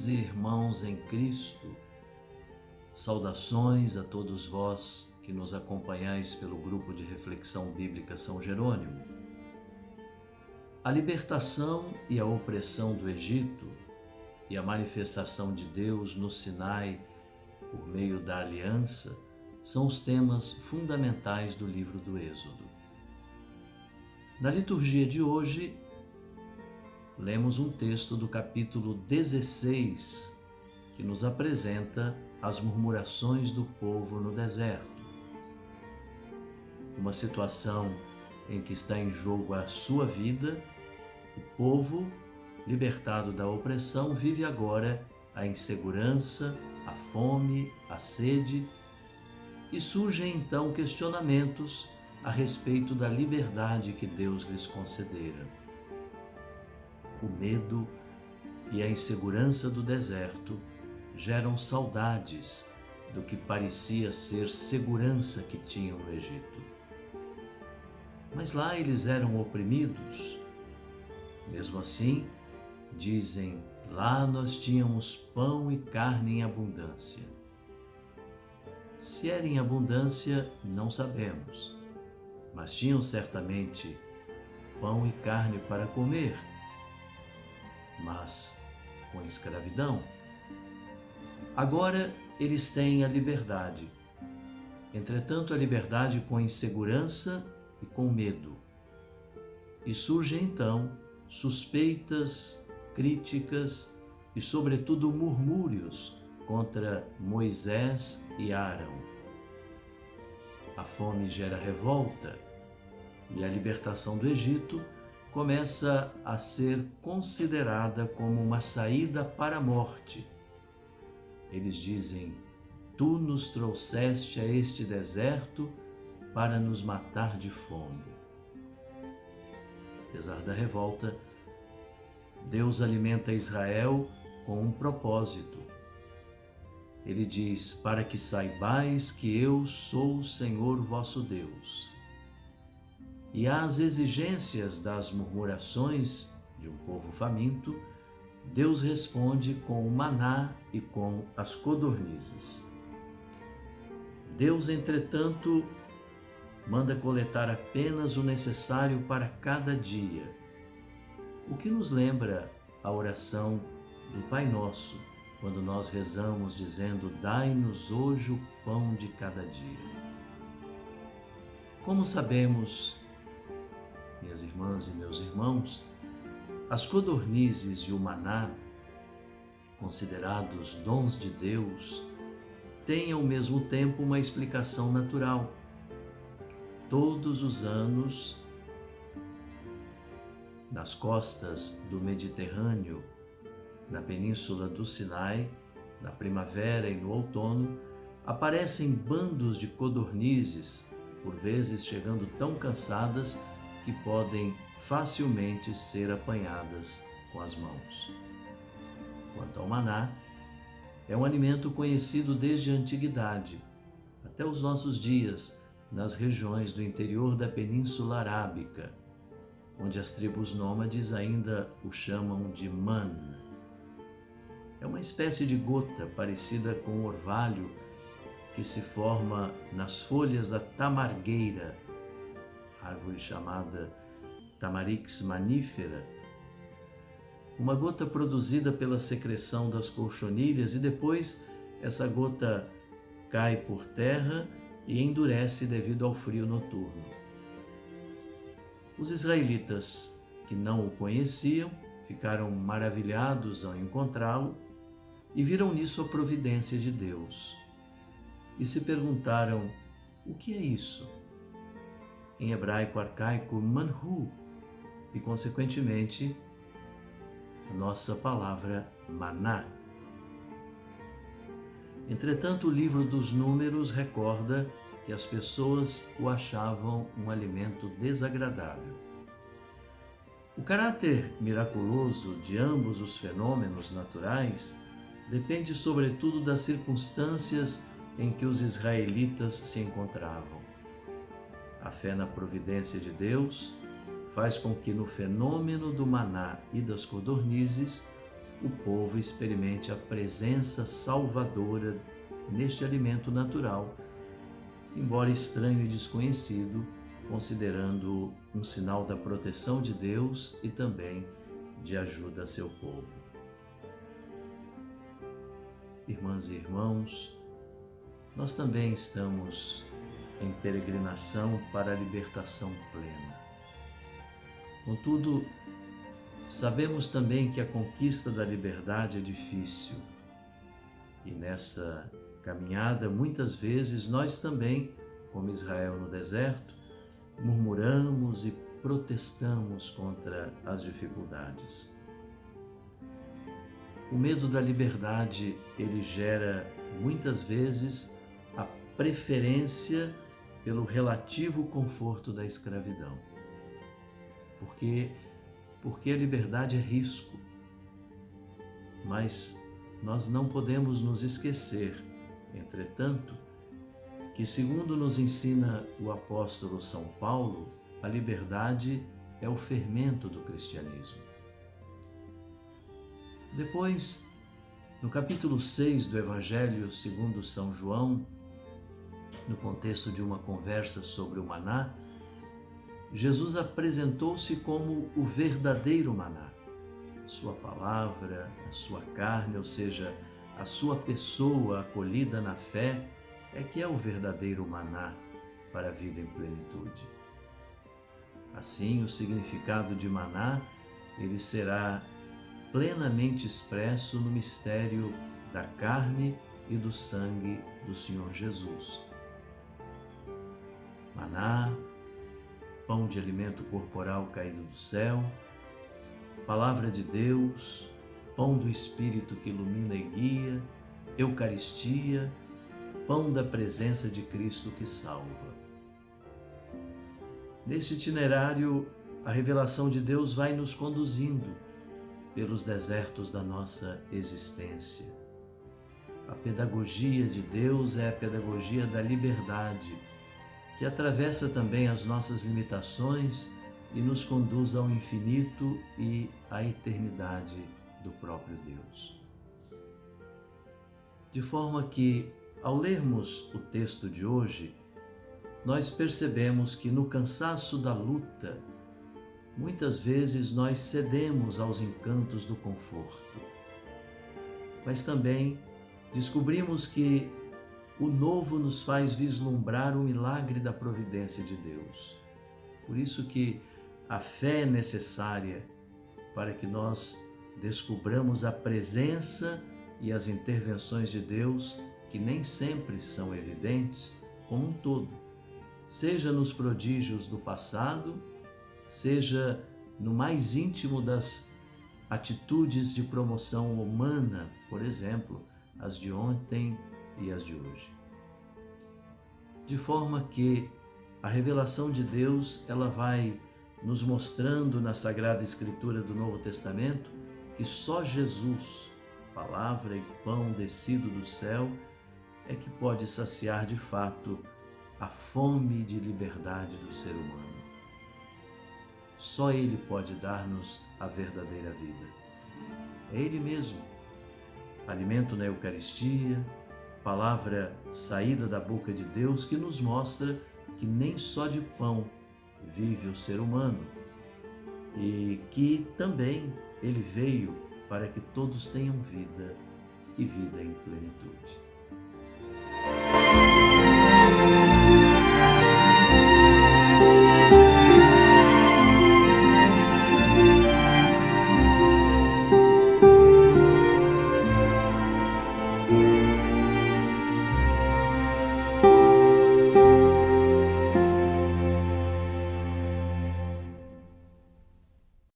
Irmãs e irmãos em Cristo, saudações a todos vós que nos acompanhais pelo grupo de reflexão bíblica São Jerônimo. A libertação e a opressão do Egito e a manifestação de Deus no Sinai por meio da aliança são os temas fundamentais do livro do Êxodo. Na liturgia de hoje, lemos um texto do capítulo 16, que nos apresenta as murmurações do povo no deserto. Uma situação em que está em jogo a sua vida, o povo, libertado da opressão, vive agora a insegurança, a fome, a sede, e surgem então questionamentos a respeito da liberdade que Deus lhes concedera. O medo e a insegurança do deserto geram saudades do que parecia ser segurança que tinham no Egito. Mas lá eles eram oprimidos. Mesmo assim, dizem, lá nós tínhamos pão e carne em abundância. Se era em abundância, não sabemos, mas tinham certamente pão e carne para comer. Mas com escravidão. Agora eles têm a liberdade. Entretanto, a liberdade com insegurança e com medo. E surgem então suspeitas, críticas e, sobretudo, murmúrios contra Moisés e Arão. A fome gera revolta e a libertação do Egito começa a ser considerada como uma saída para a morte. Eles dizem, tu nos trouxeste a este deserto para nos matar de fome. Apesar da revolta, Deus alimenta Israel com um propósito. Ele diz, para que saibais que eu sou o Senhor vosso Deus. E às exigências das murmurações de um povo faminto, Deus responde com o maná e com as codornizes. Deus, entretanto, manda coletar apenas o necessário para cada dia, o que nos lembra a oração do Pai Nosso, quando nós rezamos dizendo, dai-nos hoje o pão de cada dia. Como sabemos, minhas irmãs e meus irmãos, as codornizes e o maná, considerados dons de Deus, têm ao mesmo tempo uma explicação natural. Todos os anos, nas costas do Mediterrâneo, na península do Sinai, na primavera e no outono, aparecem bandos de codornizes, por vezes chegando tão cansadas que podem facilmente ser apanhadas com as mãos. Quanto ao maná, é um alimento conhecido desde a antiguidade, até os nossos dias, nas regiões do interior da Península Arábica, onde as tribos nômades ainda o chamam de man. É uma espécie de gota parecida com o orvalho que se forma nas folhas da tamargueira, árvore chamada Tamarix manifera, uma gota produzida pela secreção das colchonilhas e depois essa gota cai por terra e endurece devido ao frio noturno. Os israelitas que não o conheciam ficaram maravilhados ao encontrá-lo e viram nisso a providência de Deus. E se perguntaram, o que é isso? Em hebraico arcaico, manhu, e consequentemente a nossa palavra maná. Entretanto, o livro dos Números recorda que as pessoas o achavam um alimento desagradável. O caráter miraculoso de ambos os fenômenos naturais depende sobretudo das circunstâncias em que os israelitas se encontravam. A fé na providência de Deus faz com que no fenômeno do maná e das codornizes o povo experimente a presença salvadora neste alimento natural, embora estranho e desconhecido, considerando um sinal da proteção de Deus e também de ajuda a seu povo. Irmãs e irmãos, nós também estamos em peregrinação para a libertação plena. Contudo, sabemos também que a conquista da liberdade é difícil. E nessa caminhada, muitas vezes, nós também, como Israel no deserto, murmuramos e protestamos contra as dificuldades. O medo da liberdade, ele gera, muitas vezes, a preferência pelo relativo conforto da escravidão. Porque a liberdade é risco. Mas nós não podemos nos esquecer, entretanto, que segundo nos ensina o apóstolo São Paulo, a liberdade é o fermento do cristianismo. Depois, no capítulo 6 do Evangelho segundo São João, no contexto de uma conversa sobre o maná, Jesus apresentou-se como o verdadeiro maná. Sua palavra, a sua carne, ou seja, a sua pessoa acolhida na fé, é que é o verdadeiro maná para a vida em plenitude. Assim, o significado de maná, ele será plenamente expresso no mistério da carne e do sangue do Senhor Jesus. Maná, pão de alimento corporal caído do céu, palavra de Deus, pão do Espírito que ilumina e guia, Eucaristia, pão da presença de Cristo que salva. Neste itinerário, a revelação de Deus vai nos conduzindo pelos desertos da nossa existência. A pedagogia de Deus é a pedagogia da liberdade, que atravessa também as nossas limitações e nos conduz ao infinito e à eternidade do próprio Deus. De forma que, ao lermos o texto de hoje, nós percebemos que no cansaço da luta, muitas vezes nós cedemos aos encantos do conforto. Mas também descobrimos que o novo nos faz vislumbrar o milagre da providência de Deus. Por isso que a fé é necessária para que nós descubramos a presença e as intervenções de Deus, que nem sempre são evidentes, como um todo, seja nos prodígios do passado, seja no mais íntimo das atitudes de promoção humana, por exemplo, as de ontem e as de hoje. De forma que a revelação de Deus, ela vai nos mostrando na Sagrada Escritura do Novo Testamento que só Jesus, palavra e pão descido do céu, é que pode saciar de fato a fome de liberdade do ser humano. Só Ele pode dar-nos a verdadeira vida. É Ele mesmo, alimento na Eucaristia, palavra saída da boca de Deus, que nos mostra que nem só de pão vive o ser humano e que também Ele veio para que todos tenham vida e vida em plenitude.